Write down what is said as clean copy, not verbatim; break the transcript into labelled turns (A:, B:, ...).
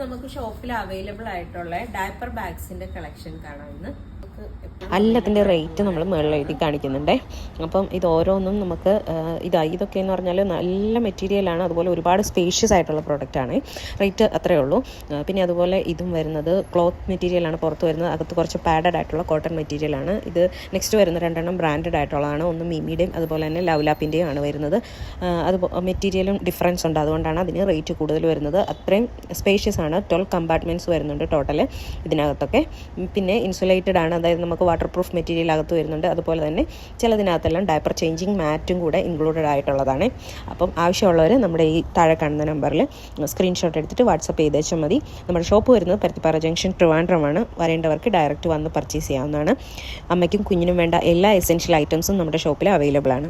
A: നമുക്ക് ഷോപ്പിൽ അവൈലബിൾ ആയിട്ടുള്ള ഡയപ്പർ ബാഗ്സിന്റെ കളക്ഷൻ കാണാം ഇന്ന്.
B: എല്ലാത്തിൻ്റെ റേറ്റ് നമ്മൾ മുകളിൽ എഴുതി കാണിക്കുന്നുണ്ട്. അപ്പം ഇത് ഓരോന്നും നമുക്ക് ഇതൊക്കെ എന്ന് പറഞ്ഞാൽ നല്ല മെറ്റീരിയലാണ്, അതുപോലെ ഒരുപാട് സ്പേഷ്യസ് ആയിട്ടുള്ള പ്രോഡക്റ്റാണ്. റേറ്റ് അത്രയേ ഉള്ളൂ. പിന്നെ അതുപോലെ ഇതും വരുന്നത് ക്ലോത്ത് മെറ്റീരിയലാണ്, പുറത്ത് വരുന്നത്. അകത്ത് കുറച്ച് പാഡഡ് ആയിട്ടുള്ള കോട്ടൺ മെറ്റീരിയലാണ്. ഇത് നെക്സ്റ്റ് വരുന്ന 2 ബ്രാൻഡഡ് ആയിട്ടുള്ളതാണ്. ഒന്ന് മിമിയുടെയും അതുപോലെ തന്നെ ലവ്ലാപ്പിൻ്റെയും ആണ് വരുന്നത്. അത് മെറ്റീരിയലും ഡിഫറൻസ് ഉണ്ട്, അതുകൊണ്ടാണ് അതിന് റേറ്റ് കൂടുതൽ വരുന്നത്. അത്രയും സ്പേഷ്യസ് ആണ്. 12 കമ്പാർട്ട്മെൻറ്റ്സ് വരുന്നുണ്ട് ടോട്ടൽ ഇതിനകത്തൊക്കെ. പിന്നെ ഇൻസുലേറ്റഡ് ആണ്, അതായത് നമുക്ക് വാട്ടർ പ്രൂഫ് മെറ്റീരിയൽ അകത്ത് വരുന്നുണ്ട്. അതുപോലെ തന്നെ ചിലതിനകത്തെല്ലാം ഡയപ്പർ ചേഞ്ചിങ് മാറ്റും കൂടെ ഇൻക്ലൂഡഡ് ആയിട്ടുള്ളതാണ്. അപ്പം ആവശ്യമുള്ളവർ നമ്മുടെ ഈ താഴെ കാണുന്ന നമ്പറിൽ സ്ക്രീൻഷോട്ട് എടുത്തിട്ട് വാട്സപ്പ് ചെയ്തേച്ചാൽ മതി. നമ്മുടെ ഷോപ്പ് വരുന്നത് പരുത്തിപ്പാറ ജംഗ്ഷൻ ട്രിവാൻഡ്രമാണ്. വരേണ്ടവർക്ക് ഡയറക്റ്റ് വന്ന് പർച്ചേസ് ചെയ്യാവുന്നതാണ്. അമ്മയ്ക്കും കുഞ്ഞിനും വേണ്ട എല്ലാ എസെൻഷ്യൽ ഐറ്റംസും നമ്മുടെ ഷോപ്പിൽ അവൈലബിൾ ആണ്.